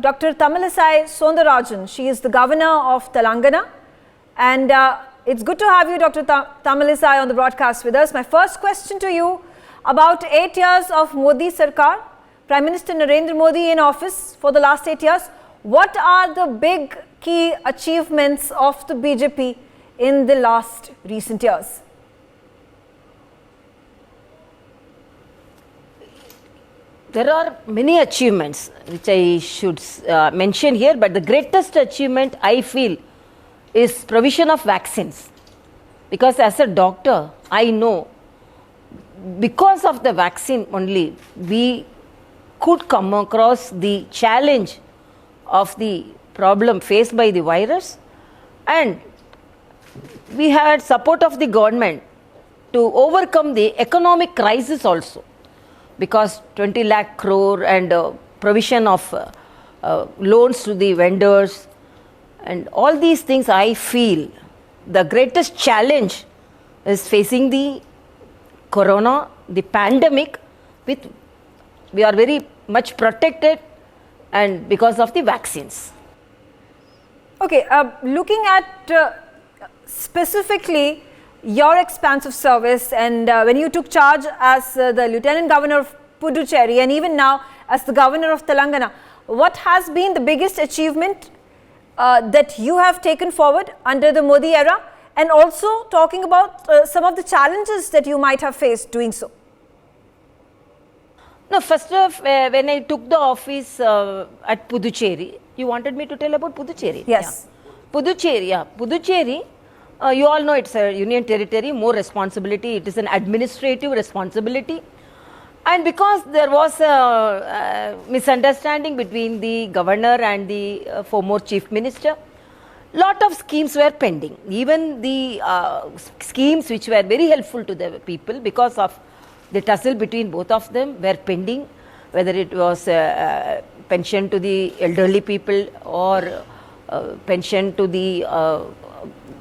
Dr. Tamilisai Soundarajan. She is the governor of Telangana. And it's good to have you, Dr. Tamilisai, on the broadcast with us. My first question to you, about 8 years of Modi Sarkar, Prime Minister Narendra Modi in office for the last 8 years. What are the big key achievements of the BJP in the last recent years? There are many achievements which I should mention here, but the greatest achievement I feel is provision of vaccines. Because as a doctor, I know because of the vaccine only, we could come across the challenge of the problem faced by the virus, and we had support of the government to overcome the economic crisis also, because 20 lakh crore and provision of loans to the vendors and all these things. I feel the greatest challenge is facing the corona, the pandemic. We are very much protected, and because of the vaccines. Okay, looking at specifically your expansive service, and when you took charge as the Lieutenant Governor of Puducherry and even now as the Governor of Telangana, what has been the biggest achievement that you have taken forward under the Modi era, and also talking about some of the challenges that you might have faced doing so? No, first of when I took the office at Puducherry, you wanted me to tell about Puducherry? Yes. Yeah. Puducherry, yeah. Puducherry, you all know it's a union territory, more responsibility. It is an administrative responsibility. And because there was a misunderstanding between the governor and the former chief minister, lot of schemes were pending. Even the schemes which were very helpful to the people, because of the tussle between both of them, were pending, whether it was pension to the elderly people or pension to the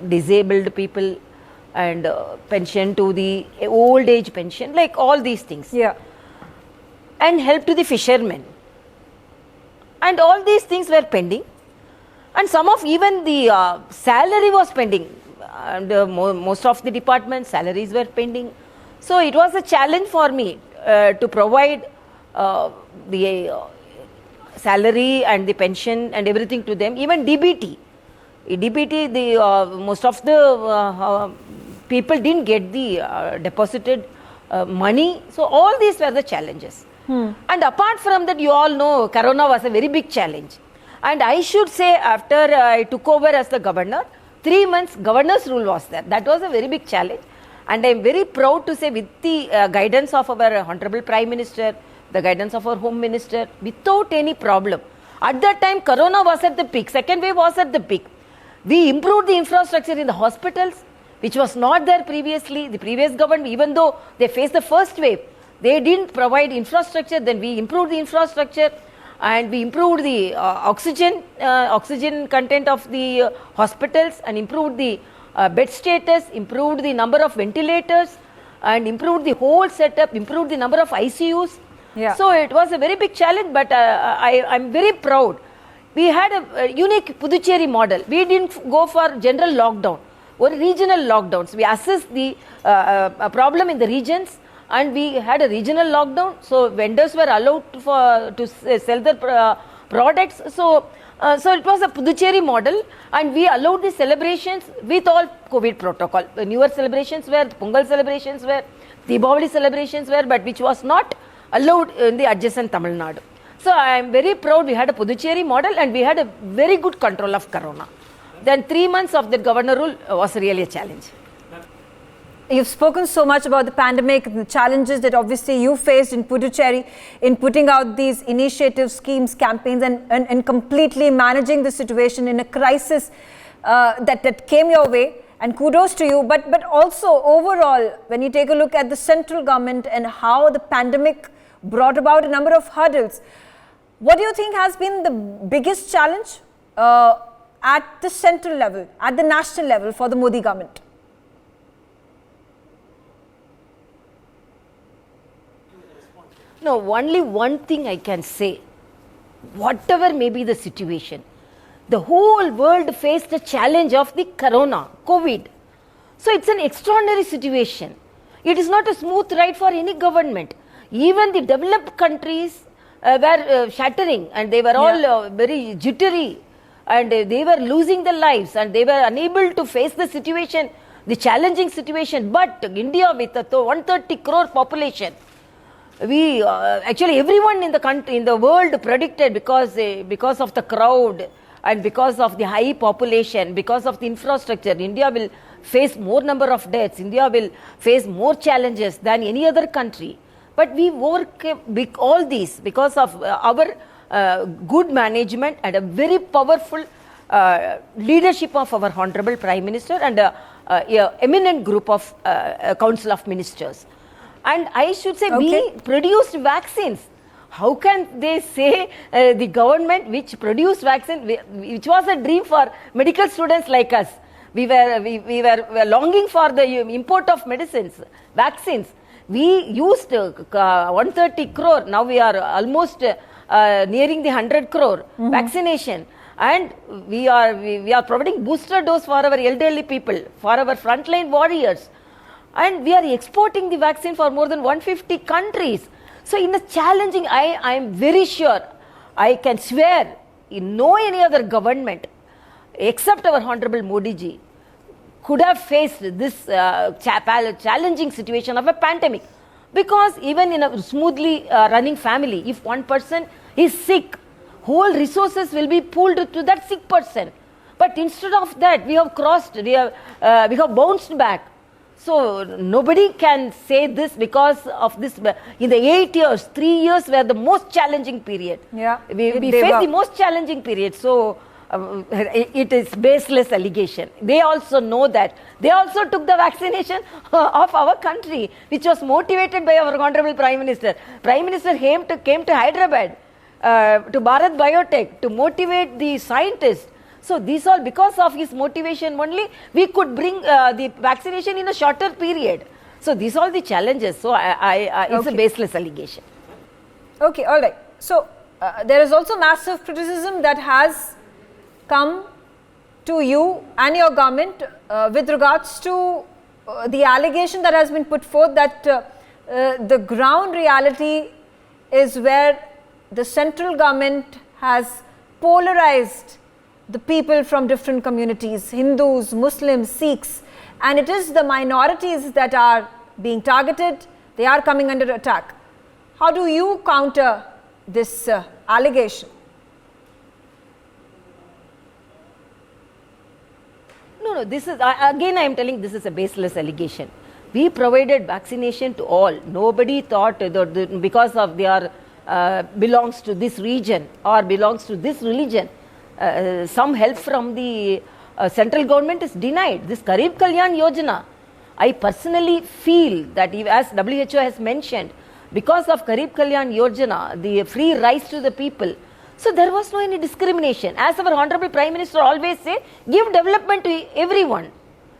disabled people, and pension to the old age pension, like all these things. Yeah. And help to the fishermen. And all these things were pending. And some of even the salary was pending. And most of the departments' salaries were pending. So it was a challenge for me to provide the salary and the pension and everything to them. Even DBT. DBT, the most of the people didn't get the deposited money. So all these were the challenges. And apart from that, you all know corona was a very big challenge. And I should say, after I took over as the governor, 3 months governor's rule was there. That was a very big challenge. And I am very proud to say, with the guidance of our Honorable Prime Minister, the guidance of our Home Minister, without any problem. At that time, corona was at the peak. Second wave was at the peak. We improved the infrastructure in the hospitals, which was not there previously. The previous government, even though they faced the first wave, they didn't provide infrastructure. Then we improved the infrastructure, and we improved the oxygen content of the hospitals, and improved the bed status, improved the number of ventilators, and improved the whole setup, improved the number of ICUs. Yeah. So it was a very big challenge, but I'm very proud. We had a unique Puducherry model. We didn't go for general lockdown or regional lockdowns. We assessed the problem in the regions, and we had a regional lockdown. So vendors were allowed to sell their products. So it was a Puducherry model, and we allowed the celebrations with all COVID protocol. The newer celebrations were, Pongal celebrations were, Deepavali celebrations were, but which was not allowed in the adjacent Tamil Nadu. So I am very proud we had a Puducherry model, and we had a very good control of corona. Then 3 months of the governor rule was really a challenge. You've spoken so much about the pandemic and the challenges that obviously you faced in Puducherry in putting out these initiatives, schemes, campaigns, and completely managing the situation in a crisis that came your way. And kudos to you. But also overall, when you take a look at the central government and how the pandemic brought about a number of hurdles, what do you think has been the biggest challenge at the central level, at the national level for the Modi government? No, only one thing I can say. whatever may be the situation. The whole world faced the challenge of the corona, COVID. So it's an extraordinary situation. It is not a smooth ride for any government. Even the developed countries were shattering, and they were all very jittery, and they were losing their lives, and they were unable to face the situation, the challenging situation. But India, with a 130 crore population, we actually everyone in the country, in the world, predicted, because of the crowd and because of the high population, because of the infrastructure, India will face more number of deaths, India will face more challenges than any other country. But we overcame all these because of our good management and a very powerful leadership of our Honorable Prime Minister and a eminent group of Council of Ministers. And I should say, we produced vaccines. How can they say the government which produced vaccine, which was a dream for medical students like us? We were longing for the import of medicines, vaccines. We used 130 crore. Now we are almost nearing the 100 crore vaccination. And we are providing booster dose for our elderly people, for our frontline warriors. And we are exporting the vaccine for more than 150 countries. So in a challenging, I am very sure, I can swear, no any other government except our Honorable Modi ji could have faced this challenging situation of a pandemic. Because even in a smoothly running family, if one person is sick, whole resources will be pooled to that sick person. But instead of that, we have bounced back. So nobody can say this because of this. In the 8 years, 3 years were the most challenging period. Yeah, we faced the most challenging period. So it is baseless allegation. They also know that. They also took the vaccination of our country, which was motivated by our Honorable Prime Minister. Prime Minister came to Hyderabad, to Bharat Biotech, to motivate the scientists. So these all, because of his motivation only, we could bring the vaccination in a shorter period. So these are the challenges. So it's a baseless allegation. Okay, all right. So there is also massive criticism that has come to you and your government with regards to the allegation that has been put forth that the ground reality is where the central government has polarized the people from different communities, Hindus, Muslims, Sikhs, and it is the minorities that are being targeted, they are coming under attack. How do you counter this allegation? No, this is, again I am telling, this is a baseless allegation. We provided vaccination to all. Nobody thought that because of their belongs to this region or belongs to this religion, some help from the central government is denied. This Garib Kalyan Yojana, I personally feel that as WHO has mentioned, because of Garib Kalyan Yojana, the free rice to the people, so there was no any discrimination. As our Honorable Prime Minister always say, give development to everyone.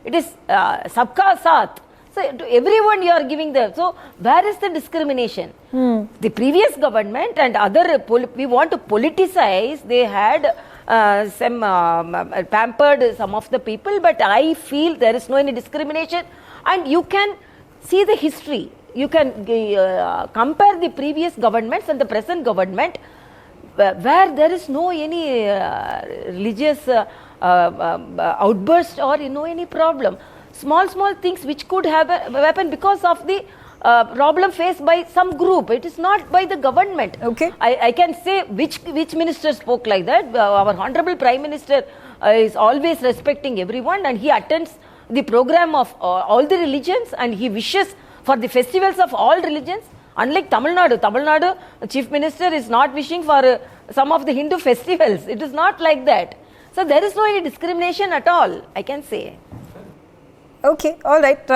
It is sabka saath. So to everyone you are giving the, so where is the discrimination? The previous government and other, we want to politicize, they had some pampered some of the people, but I feel there is no any discrimination. And you can see the history. You can compare the previous governments and the present government, where there is no any religious outburst or no any problem. Small things which could have happened because of the problem faced by some group. It is not by the government. Okay. I can say which minister spoke like that. Our Honorable Prime Minister is always respecting everyone, and he attends the program of all the religions, and he wishes for the festivals of all religions. Unlike Tamil Nadu, Chief Minister is not wishing for some of the Hindu festivals. It is not like that. So there is no any discrimination at all, I can say. Okay, all right.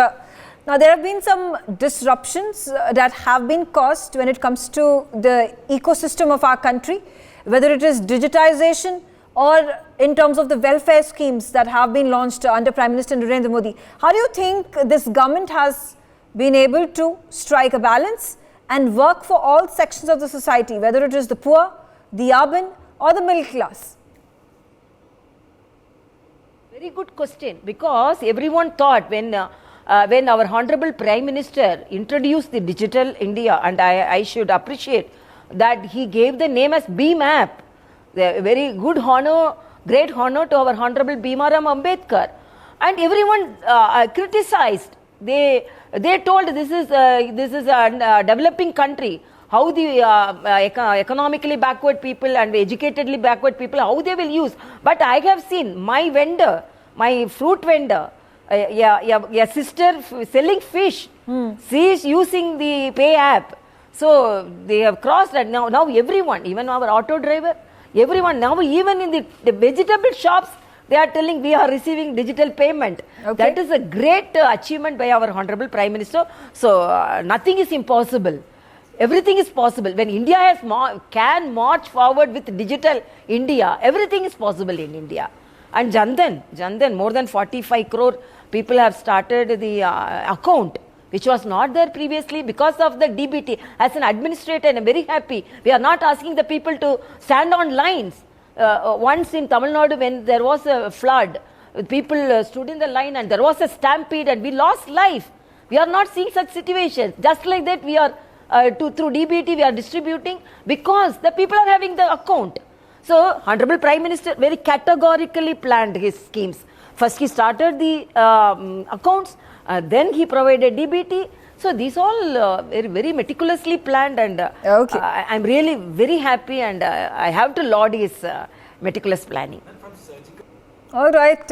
Now there have been some disruptions that have been caused when it comes to the ecosystem of our country, whether it is digitization or in terms of the welfare schemes that have been launched under Prime Minister Narendra Modi. How do you think this government has been able to strike a balance and work for all sections of the society, whether it is the poor, the urban or the middle class? Very good question, because everyone thought when our Honorable Prime Minister introduced the Digital India, and I should appreciate that he gave the name as BMAP, very good honor, great honor to our Honorable Bhimaram Ambedkar, and everyone criticized. They told this is a developing country. How the economically backward people and educatedly backward people, how they will use. But I have seen my vendor, my fruit vendor, a sister selling fish. She is using the pay app. So they have crossed that. Now everyone, even our auto driver, everyone, now even in the vegetable shops, they are telling we are receiving digital payment. Okay. That is a great achievement by our Honorable Prime Minister. So nothing is impossible. Everything is possible. When India can march forward with Digital India, everything is possible in India. And Jandan, more than 45 crore people have started the account, which was not there previously because of the DBT. As an administrator, I'm very happy. We are not asking the people to stand on lines. Once in Tamil Nadu, when there was a flood, people stood in the line and there was a stampede and we lost life. We are not seeing such situations. Just like that, we are through DBT we are distributing because the people are having the account. So Honorable Prime Minister very categorically planned his schemes. First he started the accounts, then he provided DBT. So these all very meticulously planned, and okay. I'm really very happy, and I have to laud his meticulous planning. All right.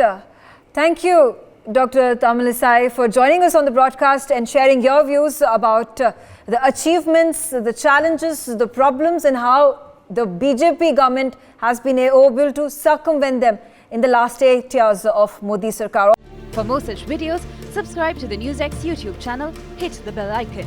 Thank you, Dr. Tamilisai, for joining us on the broadcast and sharing your views about the achievements, the challenges, the problems, and how the BJP government has been able to circumvent them in the last 8 years of Modi Sarkar. For more such videos, subscribe to the NewsX YouTube channel, hit the bell icon.